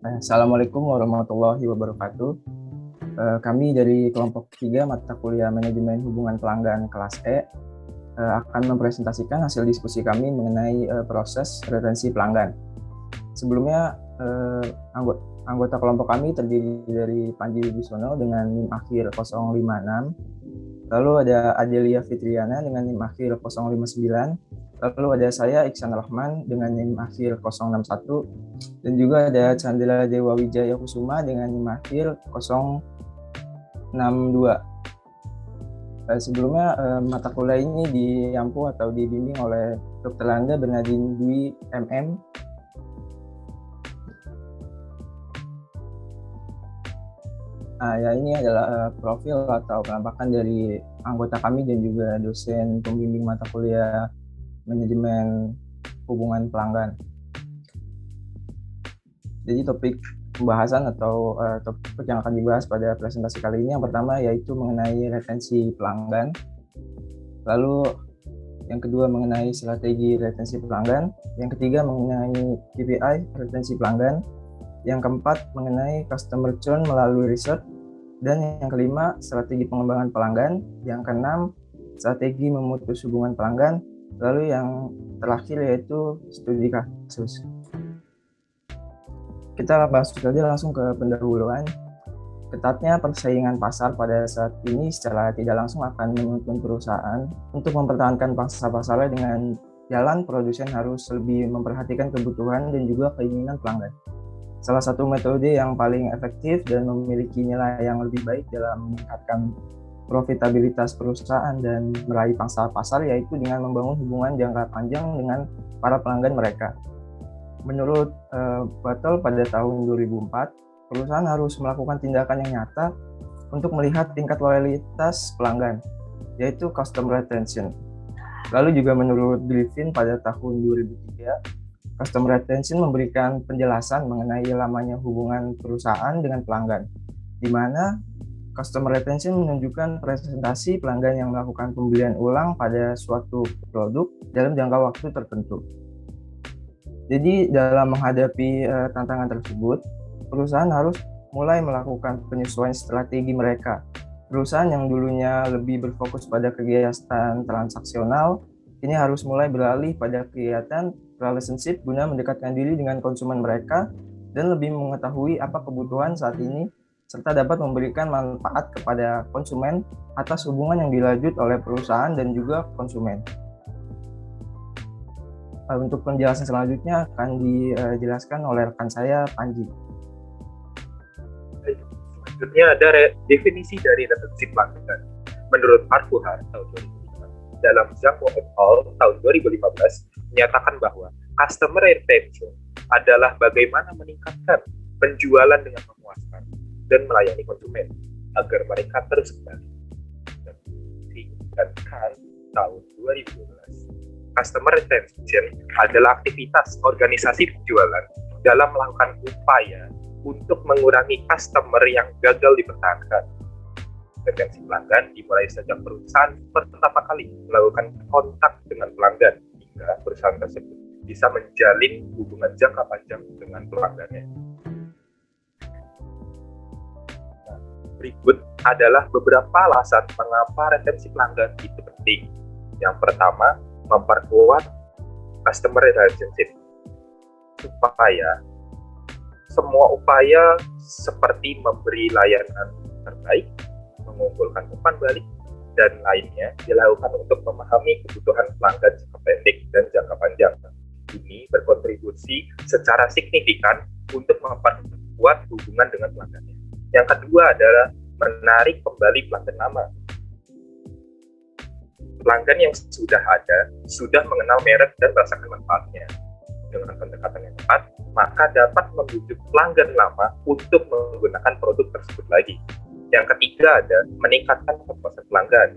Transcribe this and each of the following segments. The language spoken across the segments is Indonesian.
Assalamualaikum warahmatullahi wabarakatuh. Kami dari kelompok 3 mata kuliah Manajemen Hubungan Pelanggan kelas E akan mempresentasikan hasil diskusi kami mengenai proses retensi pelanggan. Sebelumnya, anggota kelompok kami terdiri dari Panji Wibisono dengan NIM akhir 056, lalu ada Adelia Fitriana dengan NIM akhir 059, lalu ada saya Iksan Rahman dengan NIM akhir 061, dan juga ada Chandra Dewa Wijaya Kusuma dengan NIM akhir 062. Sebelumnya mata kuliah ini diampu atau dibimbing oleh Dr. Landa Bernardin Dwi MM. Ini adalah profil atau penampakan dari anggota kami dan juga dosen pembimbing mata kuliah Manajemen Hubungan Pelanggan. Jadi topik pembahasan atau topik yang akan dibahas pada presentasi kali ini yang pertama yaitu mengenai retensi pelanggan. Lalu yang kedua mengenai strategi retensi pelanggan. Yang ketiga mengenai KPI retensi pelanggan. Yang keempat mengenai customer churn melalui riset. Dan yang kelima strategi pengembangan pelanggan. Yang keenam strategi memutus hubungan pelanggan. Lalu yang terakhir yaitu studi kasus. Kita masuk saja langsung ke pendahuluan. Ketatnya persaingan pasar pada saat ini secara tidak langsung akan menuntun perusahaan untuk mempertahankan pangsa pasarnya dengan jalan produsen harus lebih memperhatikan kebutuhan dan juga keinginan pelanggan. Salah satu metode yang paling efektif dan memiliki nilai yang lebih baik dalam meningkatkan profitabilitas perusahaan dan meraih pangsa pasar yaitu dengan membangun hubungan jangka panjang dengan para pelanggan mereka. Menurut Battle pada tahun 2004, perusahaan harus melakukan tindakan yang nyata untuk melihat tingkat loyalitas pelanggan, yaitu customer retention. Lalu juga menurut Griffin pada tahun 2003, customer retention memberikan penjelasan mengenai lamanya hubungan perusahaan dengan pelanggan, di mana customer retention menunjukkan presentasi pelanggan yang melakukan pembelian ulang pada suatu produk dalam jangka waktu tertentu. Jadi dalam menghadapi tantangan tersebut, perusahaan harus mulai melakukan penyesuaian strategi mereka. Perusahaan yang dulunya lebih berfokus pada kegiatan transaksional, kini harus mulai beralih pada kegiatan relationship guna mendekatkan diri dengan konsumen mereka dan lebih mengetahui apa kebutuhan saat ini, serta dapat memberikan manfaat kepada konsumen atas hubungan yang dilanjut oleh perusahaan dan juga konsumen. Untuk penjelasan selanjutnya akan dijelaskan oleh rekan saya, Panji. Selanjutnya ada definisi dari retensi pelanggan. Menurut Farquhar tahun 2005, dalam Zhang et al. Tahun 2015 menyatakan bahwa customer retention adalah bagaimana meningkatkan penjualan dengan memuaskan dan melayani konsumen agar mereka terus kembali. Dan tahun 2012. Customer retention adalah aktivitas organisasi penjualan dalam melakukan upaya untuk mengurangi customer yang gagal dipertahankan. Retensi pelanggan dimulai sejak perusahaan pertama kali melakukan kontak dengan pelanggan hingga perusahaan tersebut bisa menjalin hubungan jangka panjang dengan pelanggannya. Nah, berikut adalah beberapa alasan mengapa retensi pelanggan itu penting. Yang pertama, memperkuat customer relationship supaya semua upaya seperti memberi layanan terbaik, mengumpulkan umpan balik, dan lainnya dilakukan untuk memahami kebutuhan pelanggan jangka pendek dan jangka panjang. Ini berkontribusi secara signifikan untuk memperkuat hubungan dengan pelanggannya. Yang kedua adalah menarik kembali pelanggan lama. Pelanggan yang sudah ada, sudah mengenal merek dan merasakan manfaatnya. Dengan pendekatan yang tepat, maka dapat membujuk pelanggan lama untuk menggunakan produk tersebut lagi. Yang ketiga ada meningkatkan kepuasan pelanggan.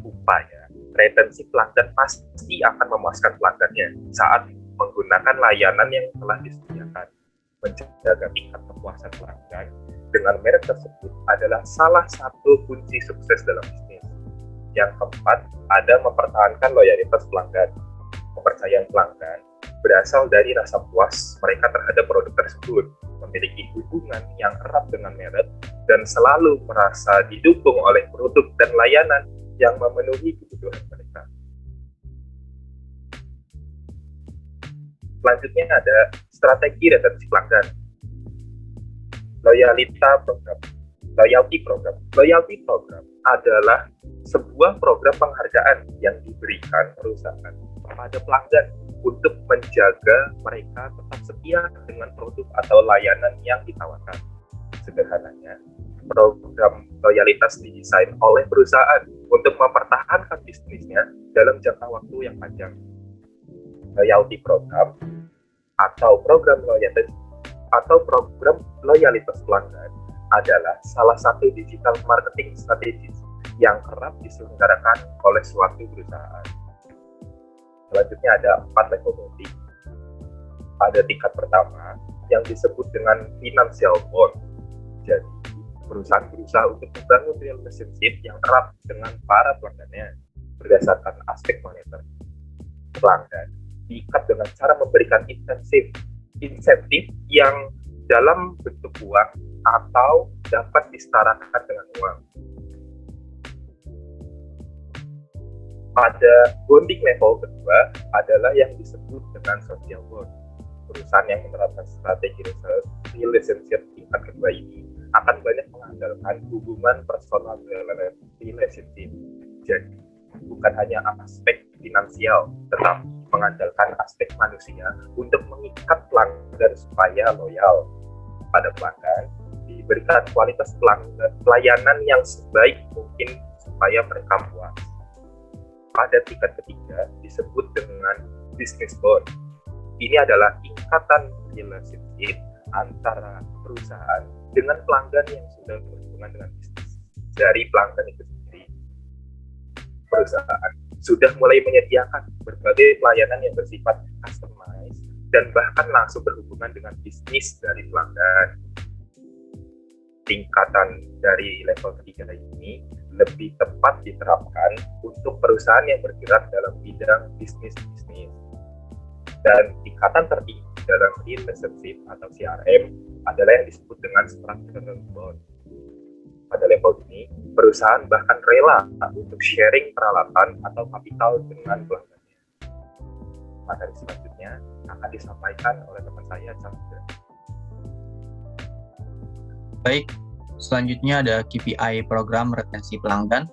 Upaya retensi pelanggan pasti akan memuaskan pelanggannya saat menggunakan layanan yang telah disediakan. Menjaga tingkat kepuasan pelanggan dengan merek tersebut adalah salah satu kunci sukses dalam bisnis. Yang keempat, ada mempertahankan loyalitas pelanggan. Kepercayaan pelanggan berasal dari rasa puas mereka terhadap produk tersebut. memiliki hubungan yang erat dengan merek, dan selalu merasa didukung oleh produk dan layanan yang memenuhi kebutuhan mereka. Selanjutnya ada strategi retensi pelanggan. Loyalty program adalah sebuah program penghargaan yang diberikan perusahaan kepada pelanggan untuk menjaga mereka tetap setia dengan produk atau layanan yang ditawarkan. Sederhananya, program loyalitas didesain oleh perusahaan untuk mempertahankan bisnisnya dalam jangka waktu yang panjang. Loyalty program atau program loyalitas pelanggan adalah salah satu digital marketing strategis yang kerap diselenggarakan oleh suatu perusahaan. Selanjutnya ada 4 level bonding. Pada tingkat pertama yang disebut dengan financial bond. Jadi, perusahaan berusaha untuk membangun relationship yang erat dengan para pelanggannya berdasarkan aspek moneter. Pelanggan diikat dengan cara memberikan insentif yang dalam bentuk uang atau dapat disetarakan dengan uang. Pada bonding level kedua adalah yang disebut dengan social bond. Perusahaan yang menerapkan strategi relationship tingkat kedua ini akan banyak mengandalkan hubungan personal relationship. Jadi, bukan hanya aspek finansial, tetapi mengandalkan aspek manusia untuk mengikat pelanggan supaya loyal pada pelanggan, diberikan kualitas pelayanan yang sebaik mungkin supaya mereka puas. Pada tingkat ketiga disebut dengan business bond. Ini adalah ikatan relationship antara perusahaan dengan pelanggan yang sudah berhubungan dengan bisnis. Dari pelanggan itu sendiri, perusahaan sudah mulai menyediakan berbagai pelayanan yang bersifat customized dan bahkan langsung berhubungan dengan bisnis dari pelanggan. Tingkatan dari level ketiga ini lebih tepat diterapkan untuk perusahaan yang bergerak dalam bidang bisnis. Dan tingkatan tertinggi dalam relationship atau CRM adalah yang disebut dengan structural bond. Pada level ini, perusahaan bahkan rela untuk sharing peralatan atau kapital dengan pelanggannya. Materi selanjutnya akan disampaikan oleh teman saya, Chandra. Baik, selanjutnya ada KPI program retensi pelanggan.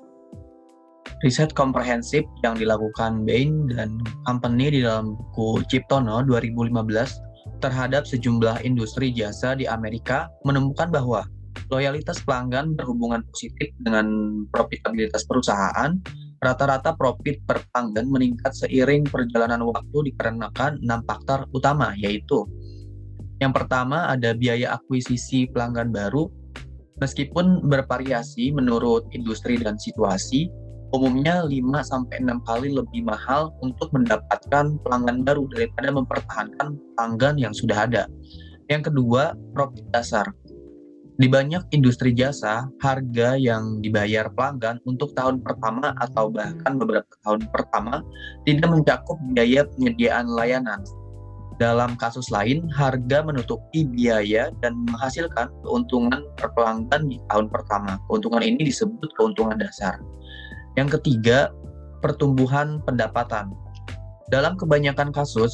Riset komprehensif yang dilakukan Bain dan Company di dalam buku Ciptono 2015 terhadap sejumlah industri jasa di Amerika menemukan bahwa loyalitas pelanggan berhubungan positif dengan profitabilitas perusahaan. Rata-rata profit per pelanggan meningkat seiring perjalanan waktu dikarenakan 6 faktor utama, yaitu yang pertama ada biaya akuisisi pelanggan baru. Meskipun bervariasi menurut industri dan situasi, umumnya 5-6 kali lebih mahal untuk mendapatkan pelanggan baru daripada mempertahankan pelanggan yang sudah ada. Yang kedua, profit dasar. Di banyak industri jasa, harga yang dibayar pelanggan untuk tahun pertama atau bahkan beberapa tahun pertama tidak mencakup biaya penyediaan layanan. Dalam kasus lain, harga menutupi biaya dan menghasilkan keuntungan per pelanggan di tahun pertama. Keuntungan ini disebut keuntungan dasar. Yang ketiga, pertumbuhan pendapatan. Dalam kebanyakan kasus,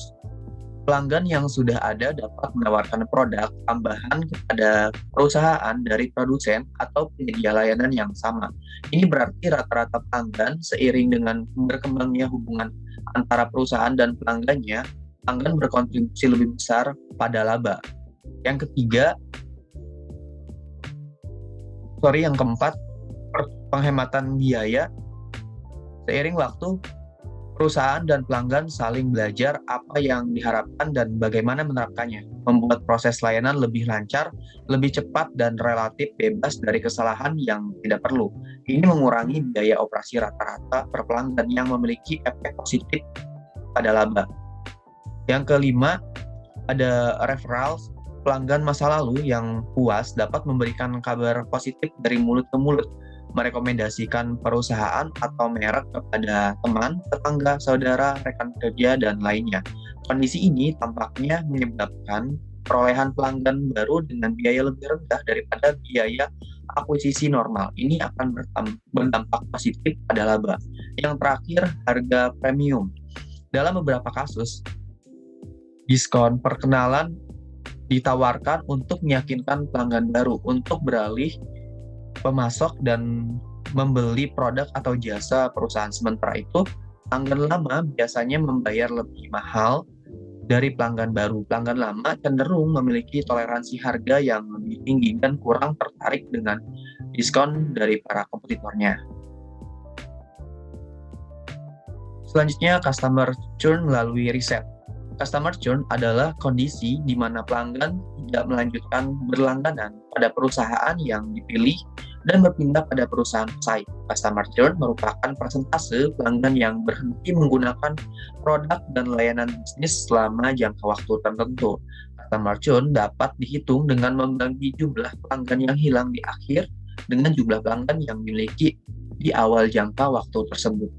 pelanggan yang sudah ada dapat menawarkan produk tambahan kepada perusahaan dari produsen atau penyedia layanan yang sama. Ini berarti rata-rata pelanggan seiring dengan berkembangnya hubungan antara perusahaan dan pelanggannya, pelanggan berkontribusi lebih besar pada laba. Yang keempat, penghematan biaya. Seiring waktu, perusahaan dan pelanggan saling belajar apa yang diharapkan dan bagaimana menerapkannya, membuat proses layanan lebih lancar, lebih cepat, dan relatif bebas dari kesalahan yang tidak perlu. Ini mengurangi biaya operasi rata-rata per pelanggan yang memiliki efek positif pada laba. Yang kelima, ada referrals. Pelanggan masa lalu yang puas dapat memberikan kabar positif dari mulut ke mulut, merekomendasikan perusahaan atau merek kepada teman, tetangga, saudara, rekan kerja, dan lainnya. Kondisi ini tampaknya menyebabkan perolehan pelanggan baru dengan biaya lebih rendah daripada biaya akuisisi normal. Ini akan berdampak positif pada laba. Yang terakhir, harga premium. Dalam beberapa kasus, diskon perkenalan ditawarkan untuk meyakinkan pelanggan baru untuk beralih pemasok dan membeli produk atau jasa perusahaan. Sementara itu, pelanggan lama biasanya membayar lebih mahal dari pelanggan baru. Pelanggan lama cenderung memiliki toleransi harga yang lebih tinggi dan kurang tertarik dengan diskon dari para kompetitornya. Selanjutnya, customer churn melalui riset. Customer churn adalah kondisi di mana pelanggan tidak melanjutkan berlangganan pada perusahaan yang dipilih dan berpindah pada perusahaan pesaing. Customer churn merupakan persentase pelanggan yang berhenti menggunakan produk dan layanan bisnis selama jangka waktu tertentu. Customer churn dapat dihitung dengan membagi jumlah pelanggan yang hilang di akhir dengan jumlah pelanggan yang dimiliki di awal jangka waktu tersebut.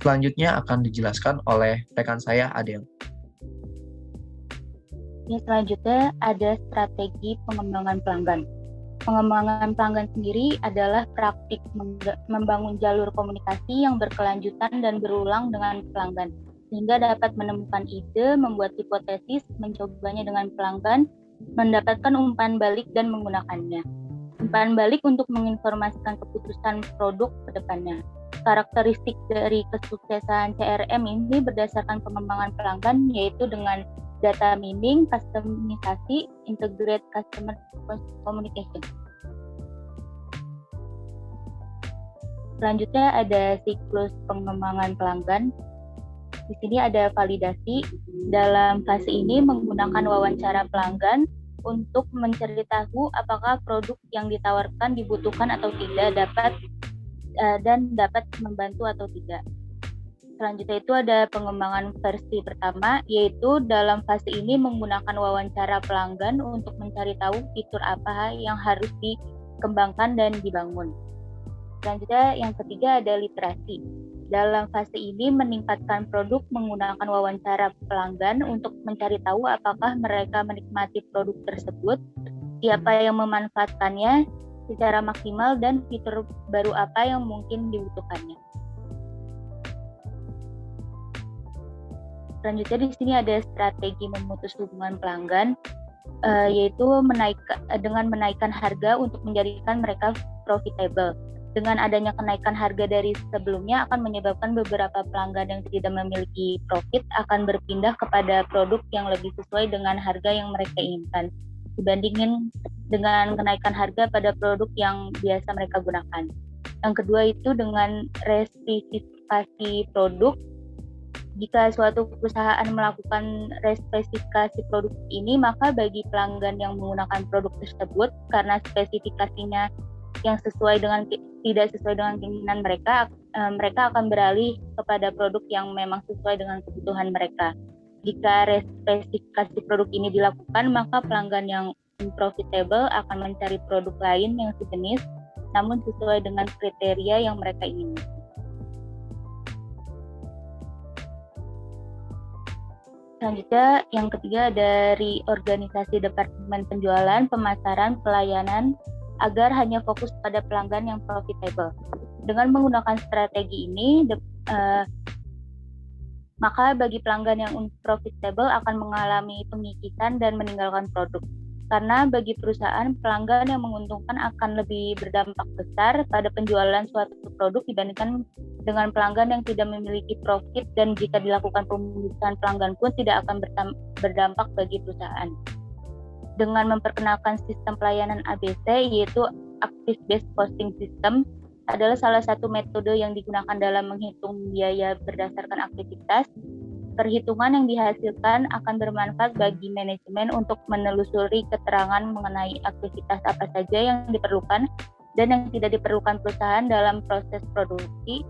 Selanjutnya akan dijelaskan oleh rekan saya, Adel. Selanjutnya ada strategi pengembangan pelanggan. Pengembangan pelanggan sendiri adalah praktik membangun jalur komunikasi yang berkelanjutan dan berulang dengan pelanggan, sehingga dapat menemukan ide, membuat hipotesis, mencobanya dengan pelanggan, mendapatkan umpan balik dan menggunakannya. Umpan balik untuk menginformasikan keputusan produk ke depannya. Karakteristik dari kesuksesan CRM ini berdasarkan pengembangan pelanggan, yaitu dengan data mining, customisasi, integrate customer communication. Selanjutnya ada siklus pengembangan pelanggan. Di sini ada validasi. Dalam fase ini menggunakan wawancara pelanggan untuk mencari tahu apakah produk yang ditawarkan dibutuhkan atau tidak, dapat membantu atau tidak. Selanjutnya itu ada pengembangan versi pertama, yaitu dalam fase ini menggunakan wawancara pelanggan untuk mencari tahu fitur apa yang harus dikembangkan dan dibangun. Selanjutnya yang ketiga ada literasi. Dalam fase ini meningkatkan produk menggunakan wawancara pelanggan untuk mencari tahu apakah mereka menikmati produk tersebut, siapa yang memanfaatkannya secara maksimal, dan fitur baru apa yang mungkin dibutuhkannya. Selanjutnya di sini ada strategi memutus hubungan pelanggan, yaitu dengan menaikkan harga untuk menjadikan mereka profitable. Dengan adanya kenaikan harga dari sebelumnya akan menyebabkan beberapa pelanggan yang tidak memiliki profit akan berpindah kepada produk yang lebih sesuai dengan harga yang mereka inginkan, dibandingin dengan kenaikan harga pada produk yang biasa mereka gunakan. Yang kedua itu dengan respesifikasi produk. Jika suatu perusahaan melakukan respesifikasi produk ini, maka bagi pelanggan yang menggunakan produk tersebut karena spesifikasinya yang tidak sesuai dengan keinginan mereka, mereka akan beralih kepada produk yang memang sesuai dengan kebutuhan mereka. Jika respesifikasi produk ini dilakukan, maka pelanggan yang profitable akan mencari produk lain yang sejenis namun sesuai dengan kriteria yang mereka inginkan. Selanjutnya, yang ketiga dari organisasi departemen penjualan, pemasaran, pelayanan agar hanya fokus pada pelanggan yang profitable. Dengan menggunakan strategi ini, maka bagi pelanggan yang unprofitable akan mengalami pengikisan dan meninggalkan produk. Karena bagi perusahaan, pelanggan yang menguntungkan akan lebih berdampak besar pada penjualan suatu produk dibandingkan dengan pelanggan yang tidak memiliki profit, dan jika dilakukan pemutusan pelanggan pun tidak akan berdampak bagi perusahaan. Dengan memperkenalkan sistem pelayanan ABC, yaitu Active Based Costing System, adalah salah satu metode yang digunakan dalam menghitung biaya berdasarkan aktivitas. Perhitungan yang dihasilkan akan bermanfaat bagi manajemen untuk menelusuri keterangan mengenai aktivitas apa saja yang diperlukan dan yang tidak diperlukan perusahaan dalam proses produksi.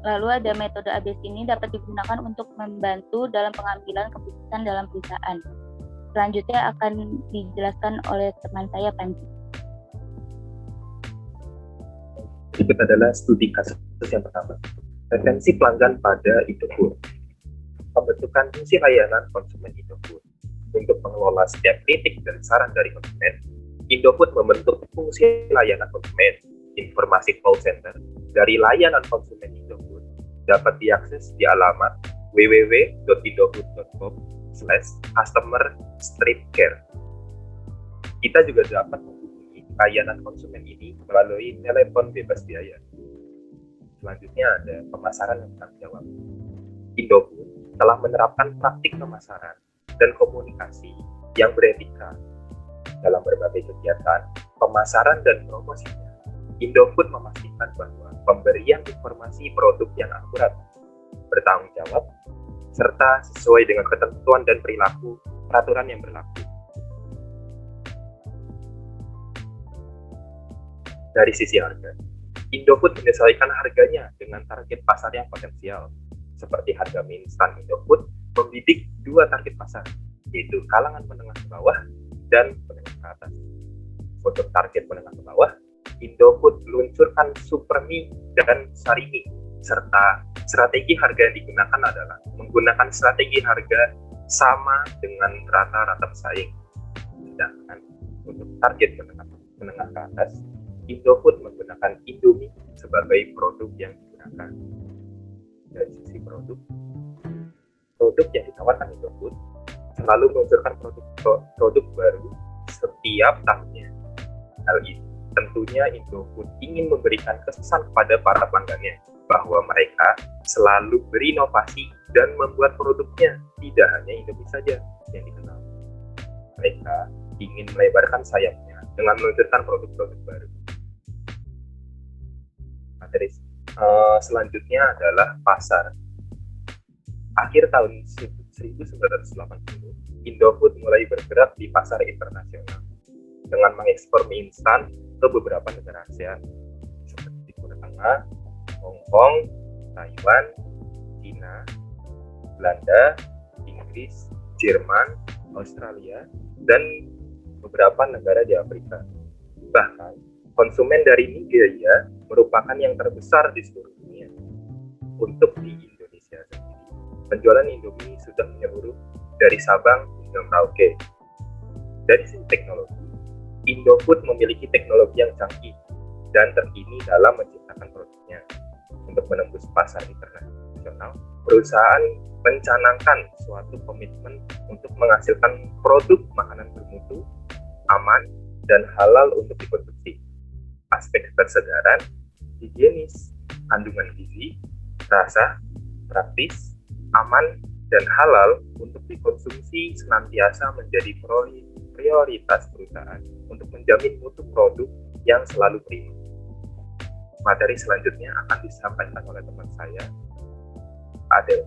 Lalu ada metode ABC ini dapat digunakan untuk membantu dalam pengambilan keputusan dalam perusahaan. Selanjutnya akan dijelaskan oleh teman saya, Panji. Berikut adalah studi kasus yang pertama. Retensi pelanggan pada Indofood. Pembentukan fungsi layanan konsumen Indofood. Untuk mengelola setiap kritik dan saran dari konsumen, Indofood membentuk fungsi layanan konsumen. Informasi call center dari layanan konsumen Indofood dapat diakses di alamat www.indofood.com/customer-care. Kita juga dapat menghubungi layanan konsumen ini melalui telepon bebas biaya. Selanjutnya ada pemasaran yang bertanggung jawab. Indofood telah menerapkan praktik pemasaran dan komunikasi yang beretika dalam berbagai kegiatan pemasaran dan promosinya. Indofood memastikan bahwa pemberian informasi produk yang akurat, bertanggung jawab, serta sesuai dengan ketentuan dan perilaku peraturan yang berlaku. Dari sisi harga, Indofood menyesuaikan harganya dengan target pasar yang potensial. Seperti harga mie instan, Indofood membidik dua target pasar, yaitu kalangan menengah ke bawah dan menengah ke atas. Untuk target menengah ke bawah, Indofood meluncurkan Super Mie dan Sari Mie, serta strategi harga yang digunakan adalah menggunakan strategi harga sama dengan rata-rata pesaing. Sedangkan untuk target menengah ke atas, Indofood menggunakan Indomie sebagai produk yang digunakan. Dari sisi produk yang ditawarkan Indofood selalu meluncurkan produk baru setiap tahunnya. Hal ini tentunya Indofood ingin memberikan kesan kepada para pelanggannya bahwa mereka selalu berinovasi dan membuat produknya tidak hanya Indomie saja yang dikenal. Mereka ingin melebarkan sayapnya dengan meluncurkan produk-produk baru. Materi selanjutnya adalah pasar. Akhir tahun 1980, Indofood mulai bergerak di pasar internasional dengan mengekspor mie instan ke beberapa negara ASEAN seperti Timur Tengah, Hong Kong, Taiwan, China, Belanda, Inggris, Jerman, Australia, dan beberapa negara di Afrika. Bahkan, konsumen dari Nigeria merupakan yang terbesar di seluruh dunia. Untuk di Indonesia sendiri, penjualan Indomie sudah menyeluruh dari Sabang hingga Merauke. Dari sisi teknologi, Indofood memiliki teknologi yang canggih dan terkini dalam menciptakan produknya. Untuk menembus pasar internasional, perusahaan mencanangkan suatu komitmen untuk menghasilkan produk makanan bermutu, aman, dan halal untuk dikonsumsi. Aspek kesegaran, higienis, kandungan gizi, rasa, praktis, aman, dan halal untuk dikonsumsi senantiasa menjadi prioritas perusahaan untuk menjamin mutu produk yang selalu prima. Materi selanjutnya akan disampaikan oleh teman saya, Adel.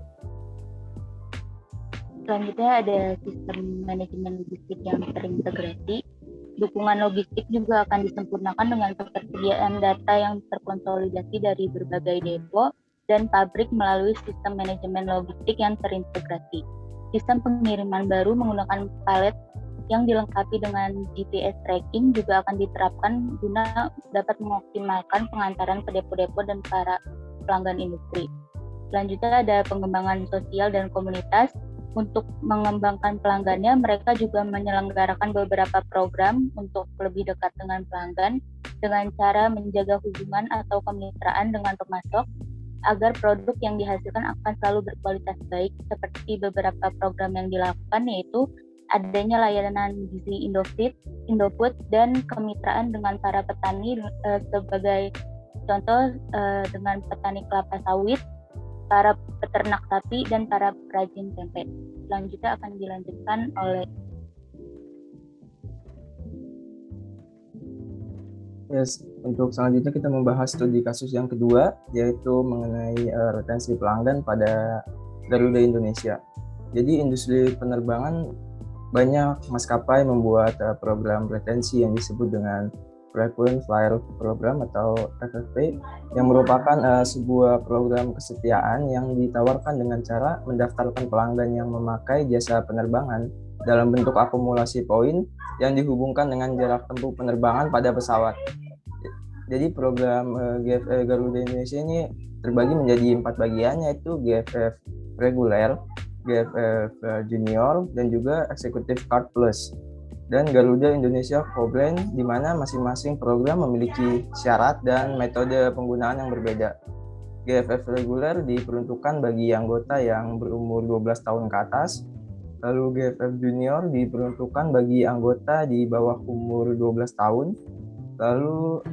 Selanjutnya ada sistem manajemen logistik yang terintegrasi. Dukungan logistik juga akan disempurnakan dengan ketersediaan data yang terkonsolidasi dari berbagai depo dan pabrik melalui sistem manajemen logistik yang terintegrasi. Sistem pengiriman baru menggunakan palet yang dilengkapi dengan GPS tracking juga akan diterapkan guna dapat mengoptimalkan pengantaran ke depo-depo dan para pelanggan industri. Selanjutnya ada pengembangan sosial dan komunitas. Untuk mengembangkan pelanggannya, mereka juga menyelenggarakan beberapa program untuk lebih dekat dengan pelanggan dengan cara menjaga hubungan atau kemitraan dengan pemasok agar produk yang dihasilkan akan selalu berkualitas baik. Seperti beberapa program yang dilakukan yaitu adanya layanan gizi Indofood dan kemitraan dengan para petani sebagai contoh dengan petani kelapa sawit, para peternak sapi, dan para perajin tempe. Selanjutnya akan dilanjutkan oleh untuk selanjutnya kita membahas studi kasus yang kedua, yaitu mengenai retensi pelanggan pada Garuda Indonesia. Jadi industri penerbangan banyak maskapai membuat program retensi yang disebut dengan Frequent Flyer Program atau FFP, yang merupakan sebuah program kesetiaan yang ditawarkan dengan cara mendaftarkan pelanggan yang memakai jasa penerbangan dalam bentuk akumulasi poin yang dihubungkan dengan jarak tempuh penerbangan pada pesawat. Jadi program GFF Garuda Indonesia ini terbagi menjadi 4 bagian, yaitu GFF reguler, GFF Junior, dan juga Executive Card Plus, dan Garuda Indonesia Co-Brand, di mana masing-masing program memiliki syarat dan metode penggunaan yang berbeda. GFF reguler diperuntukkan bagi anggota yang berumur 12 tahun ke atas, lalu GFF Junior diperuntukkan bagi anggota di bawah umur 12 tahun, lalu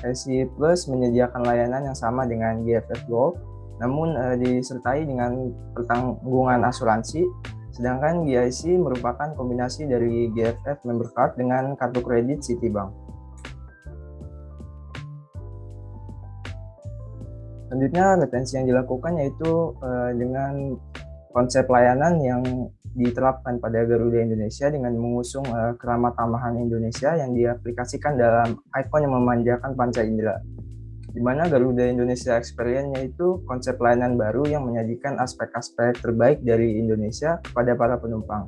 SC Plus menyediakan layanan yang sama dengan GFF Gold, namun disertai dengan pertanggungan asuransi, sedangkan GIC merupakan kombinasi dari GFF Member Card dengan kartu kredit Citibank. Selanjutnya, retensi yang dilakukan yaitu dengan konsep layanan yang diterapkan pada Garuda Indonesia dengan mengusung keramat tamahan Indonesia yang diaplikasikan dalam ikon yang memanjakan panca indera. Di mana Garuda Indonesia Experience yaitu konsep layanan baru yang menyajikan aspek-aspek terbaik dari Indonesia kepada para penumpang,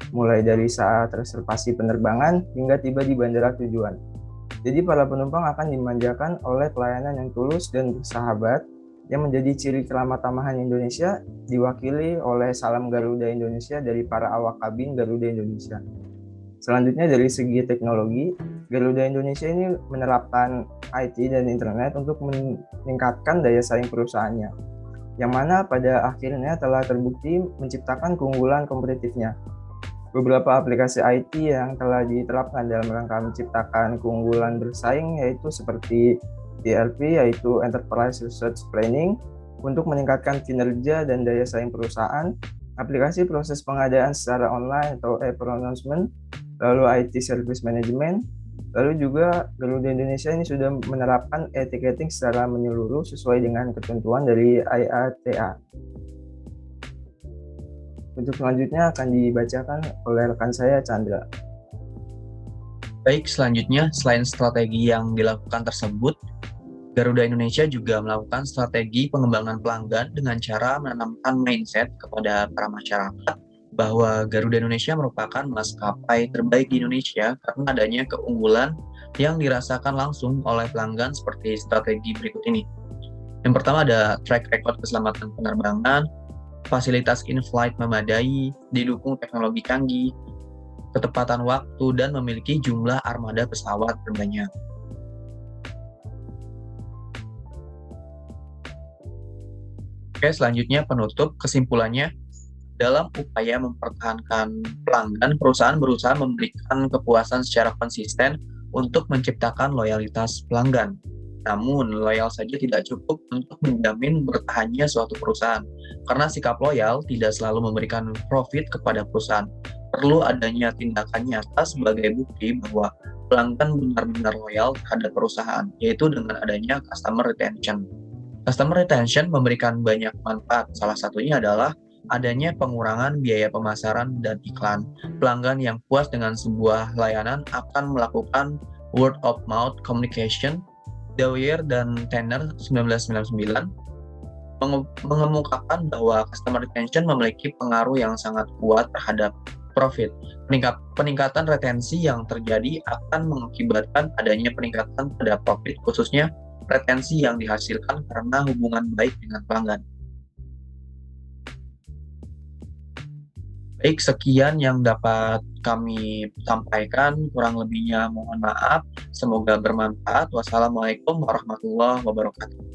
mulai dari saat reservasi penerbangan hingga tiba di bandara tujuan. Jadi para penumpang akan dimanjakan oleh pelayanan yang tulus dan bersahabat yang menjadi ciri keramat tamahan Indonesia, diwakili oleh salam Garuda Indonesia dari para awak kabin Garuda Indonesia. Selanjutnya, dari segi teknologi, Garuda Indonesia ini menerapkan IT dan internet untuk meningkatkan daya saing perusahaannya, yang mana pada akhirnya telah terbukti menciptakan keunggulan kompetitifnya. Beberapa aplikasi IT yang telah diterapkan dalam rangka menciptakan keunggulan bersaing yaitu seperti ERP, yaitu Enterprise Resource Planning, untuk meningkatkan kinerja dan daya saing perusahaan, aplikasi proses pengadaan secara online atau e-pronouncement, lalu IT Service Management, lalu juga Garuda Indonesia ini sudah menerapkan e-ticketing secara menyeluruh sesuai dengan ketentuan dari IATA. Untuk selanjutnya akan dibacakan oleh rekan saya, Chandra. Baik, selanjutnya selain strategi yang dilakukan tersebut, Garuda Indonesia juga melakukan strategi pengembangan pelanggan dengan cara menanamkan mindset kepada para masyarakat bahwa Garuda Indonesia merupakan maskapai terbaik di Indonesia karena adanya keunggulan yang dirasakan langsung oleh pelanggan seperti strategi berikut ini. Yang pertama ada track record keselamatan penerbangan, fasilitas in-flight memadai, didukung teknologi canggih, ketepatan waktu, dan memiliki jumlah armada pesawat terbanyak. Oke, selanjutnya penutup. Kesimpulannya, dalam upaya mempertahankan pelanggan, perusahaan berusaha memberikan kepuasan secara konsisten untuk menciptakan loyalitas pelanggan. Namun, loyal saja tidak cukup untuk menjamin bertahannya suatu perusahaan, karena sikap loyal tidak selalu memberikan profit kepada perusahaan. Perlu adanya tindakan nyata sebagai bukti bahwa pelanggan benar-benar loyal terhadap perusahaan, yaitu dengan adanya customer retention. Customer retention memberikan banyak manfaat, salah satunya adalah adanya pengurangan biaya pemasaran dan iklan. Pelanggan yang puas dengan sebuah layanan akan melakukan word of mouth communication. Dwyer dan Tanner 1999 mengemukakan bahwa customer retention memiliki pengaruh yang sangat kuat terhadap profit. Peningkatan retensi yang terjadi akan mengakibatkan adanya peningkatan pada profit, khususnya retensi yang dihasilkan karena hubungan baik dengan pelanggan. Baik, sekian yang dapat kami sampaikan. Kurang lebihnya mohon maaf. Semoga bermanfaat. Wassalamualaikum warahmatullahi wabarakatuh.